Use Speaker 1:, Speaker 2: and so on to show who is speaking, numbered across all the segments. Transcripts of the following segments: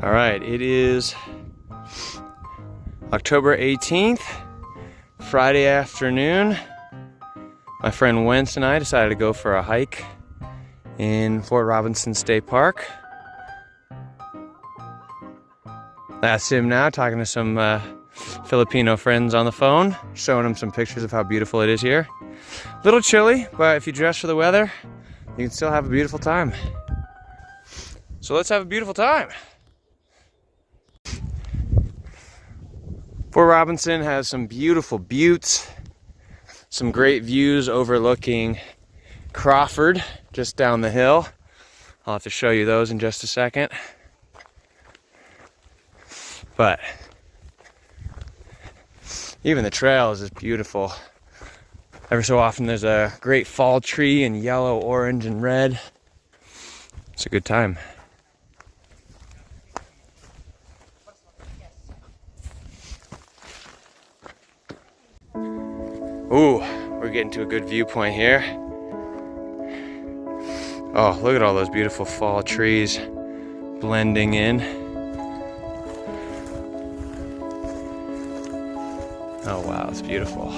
Speaker 1: All right, it is October 18th, Friday afternoon. My friend Wentz and I decided to go for a hike in Fort Robinson State Park. That's him now, talking to some Filipino friends on the phone, showing them some pictures of how beautiful it is here. A little chilly, but if you dress for the weather, you can still have a beautiful time. So let's have a beautiful time. Fort Robinson has some beautiful buttes, some great views overlooking Crawford just down the hill. I'll have to show you those in just a second. But even the trail is just beautiful. Every so often there's a great fall tree in yellow, orange, and red. It's a good time. Ooh, we're getting to a good viewpoint here. Oh, look at all those beautiful fall trees blending in. Oh wow, it's beautiful.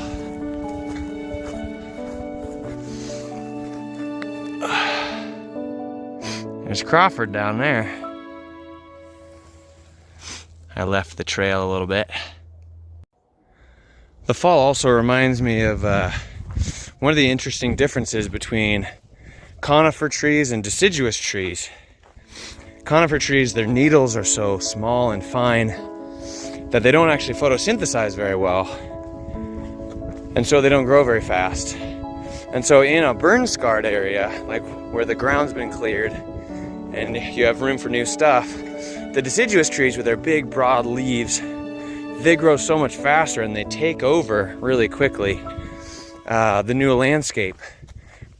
Speaker 1: There's Crawford down there. I left the trail a little bit. The fall also reminds me of one of the interesting differences between conifer trees and deciduous trees. Conifer trees, their needles are so small and fine that they don't actually photosynthesize very well, and so they don't grow very fast. And so in a burn-scarred area, like where the ground's been cleared and you have room for new stuff, the deciduous trees with their big broad leaves, they grow so much faster and they take over really quickly the new landscape.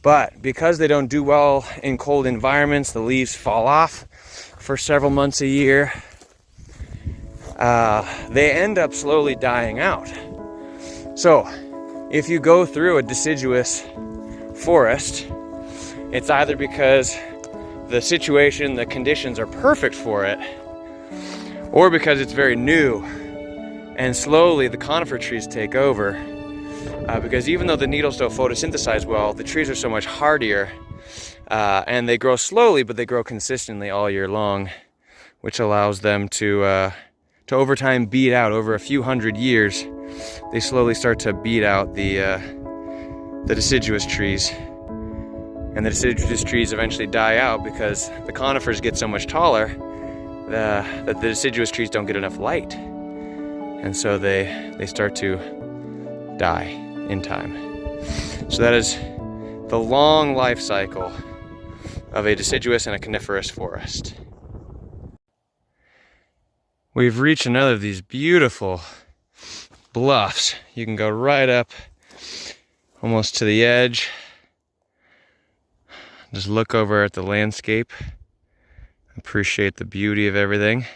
Speaker 1: But because they don't do well in cold environments, the leaves fall off for several months a year. They end up slowly dying out. So if you go through a deciduous forest, it's either because the situation, the conditions are perfect for it, or because it's very new and slowly the conifer trees take over. Because even though the needles don't photosynthesize well, the trees are so much hardier, and they grow slowly, but they grow consistently all year long, which allows them to over time beat out, over a few hundred years, they slowly start to beat out the deciduous trees. And the deciduous trees eventually die out because the conifers get so much taller that the deciduous trees don't get enough light. And so they start to die in time. So that is the long life cycle of a deciduous and a coniferous forest. We've reached another of these beautiful bluffs. You can go right up almost to the edge. Just look over at the landscape. Appreciate the beauty of everything.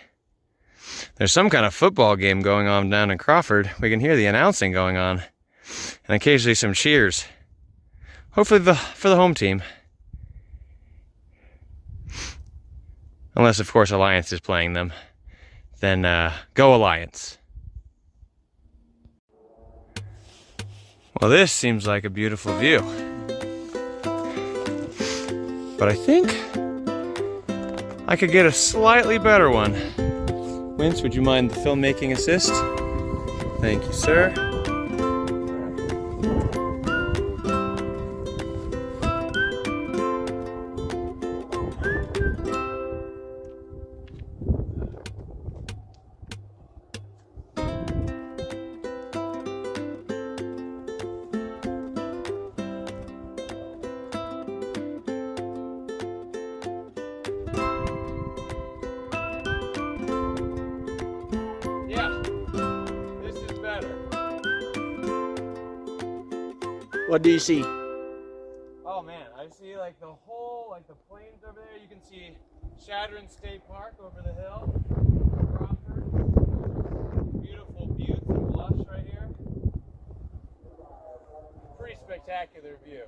Speaker 1: There's some kind of football game going on down in Crawford. We can hear the announcing going on. And occasionally some cheers. Hopefully for the home team. Unless, of course, Alliance is playing them. Then go Alliance. Well, this seems like a beautiful view. But I think I could get a slightly better one. Wentz, would you mind the filmmaking assist? Thank you, sir.
Speaker 2: What do you see?
Speaker 1: Oh man, I see like the whole, like the plains over there. You can see Shadron State Park over the hill. Crawford. Beautiful buttes and bluffs right here. Pretty spectacular view.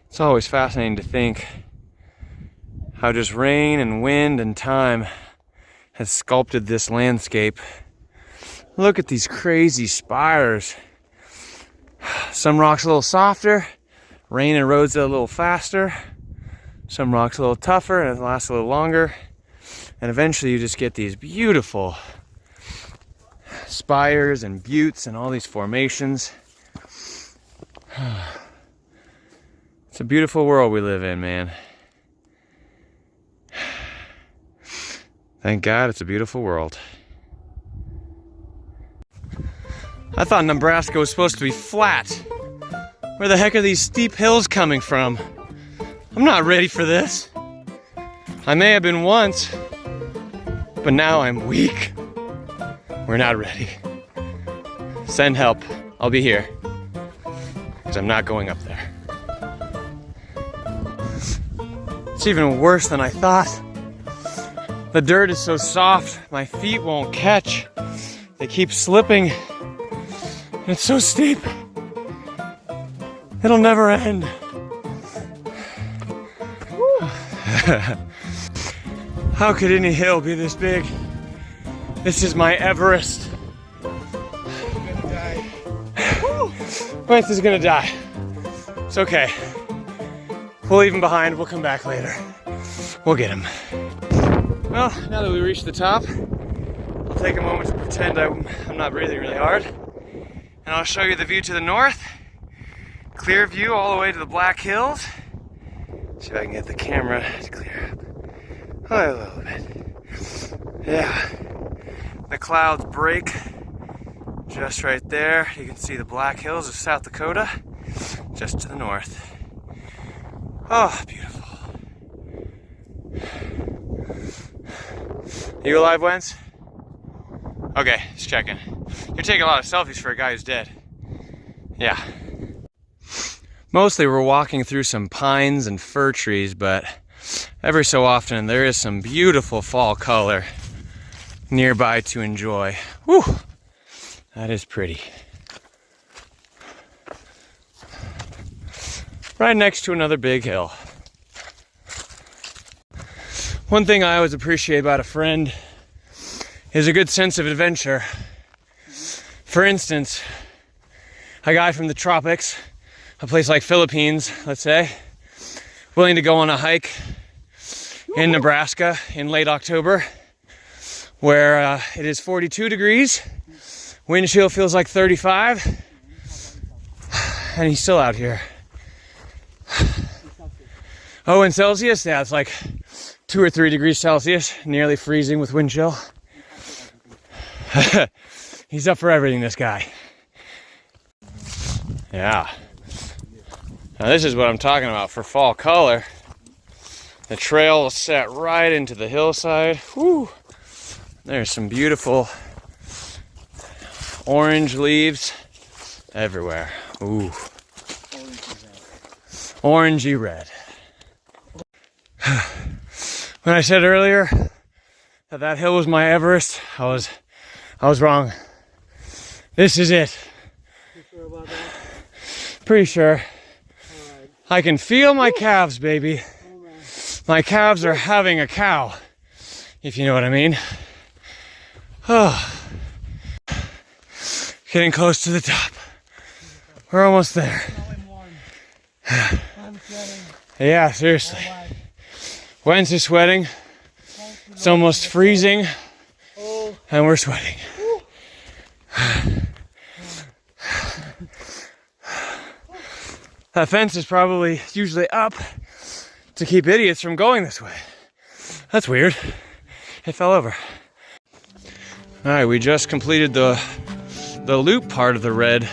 Speaker 1: It's always fascinating to think how just rain and wind and time has sculpted this landscape. Look at these crazy spires. Some rocks a little softer, rain erodes it a little faster. Some rocks a little tougher and it lasts a little longer. And eventually you just get these beautiful spires and buttes and all these formations. It's a beautiful world we live in, man. Thank God it's a beautiful world. I thought Nebraska was supposed to be flat. Where the heck are these steep hills coming from? I'm not ready for this. I may have been once, but now I'm weak. We're not ready. Send help. I'll be here. Because I'm not going up there. It's even worse than I thought. The dirt is so soft, my feet won't catch. They keep slipping. It's so steep. It'll never end. How could any hill be this big? This is my Everest. Wentz is gonna die. It's okay. We'll leave him behind. We'll come back later. We'll get him. Well, now that we reached the top, I'll take a moment to pretend I'm not breathing really hard. And I'll show you the view to the north. Clear view all the way to the Black Hills. See if I can get the camera to clear up. Oh, a little bit. Yeah. The clouds break just right there. You can see the Black Hills of South Dakota just to the north. Oh, beautiful. You alive, Wentz? Okay, just checking. You're taking a lot of selfies for a guy who's dead. Yeah. Mostly we're walking through some pines and fir trees, but every so often there is some beautiful fall color nearby to enjoy. Whew, that is pretty. Right next to another big hill. One thing I always appreciate about a friend is a good sense of adventure. For instance, a guy from the tropics, a place like Philippines, let's say, willing to go on a hike in Nebraska in late October, where it is 42 degrees, wind chill feels like 35, and he's still out here. Oh, in Celsius? Yeah, it's like 2 or 3 degrees Celsius, nearly freezing with wind chill. He's up for everything, this guy. Yeah. Now this is what I'm talking about for fall color. The trail will set right into the hillside. Whew. There's some beautiful orange leaves everywhere. Ooh. Orangey red. When I said earlier that that hill was my Everest, I was wrong. This is it.
Speaker 2: You sure about that?
Speaker 1: Pretty sure.
Speaker 2: Alright.
Speaker 1: I can feel my calves, baby.
Speaker 2: Oh, man.
Speaker 1: My calves are having a cow, if you know what I mean. Oh. Getting close to the top. We're almost there.
Speaker 2: I'm warm. I'm sweating.
Speaker 1: Yeah, seriously.
Speaker 2: Alright.
Speaker 1: Wentz is sweating. It's almost freezing.
Speaker 2: Oh.
Speaker 1: And we're sweating. That fence is probably usually up to keep idiots from going this way. That's weird. It fell over. All right, we just completed the loop part of the Red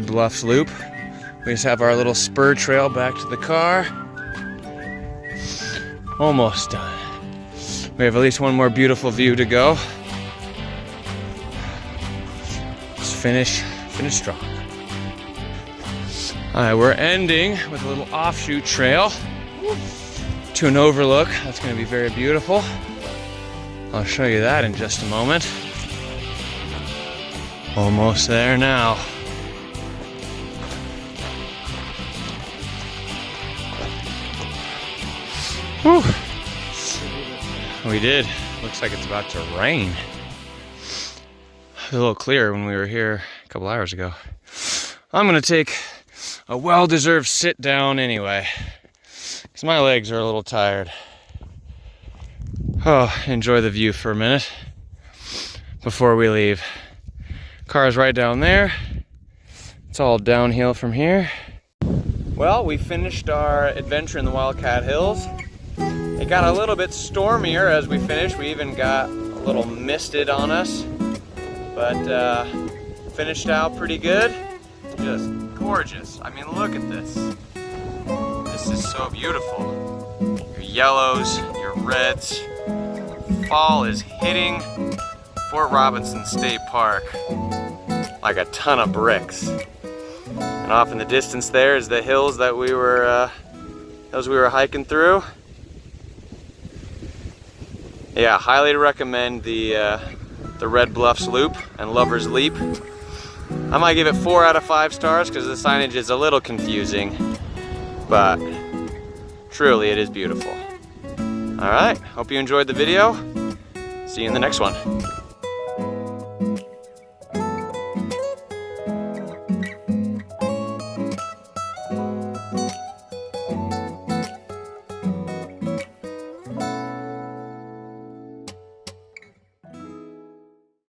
Speaker 1: Bluffs loop. We just have our little spur trail back to the car. Almost done. We have at least one more beautiful view to go. Let's finish strong. All right, we're ending with a little offshoot trail to an overlook. That's going to be very beautiful. I'll show you that in just a moment. Almost there now. Whew. We did. Looks like it's about to rain. A little clearer when we were here a couple hours ago. I'm gonna take a well-deserved sit down anyway, because my legs are a little tired. Oh, enjoy the view for a minute before we leave. Car's right down there. It's all downhill from here. Well, we finished our adventure in the Wildcat Hills. It got a little bit stormier as we finished. We even got a little misted on us, but finished out pretty good. Just gorgeous. I mean, look at this. This is so beautiful. Your yellows, your reds. Fall is hitting Fort Robinson State Park like a ton of bricks. And off in the distance there is the hills that we were hiking through. Yeah, highly recommend the Red Bluffs Loop and Lover's Leap. I might give it 4 out of 5 stars because the signage is a little confusing, but truly it is beautiful. All right, hope you enjoyed the video. See you in the next one.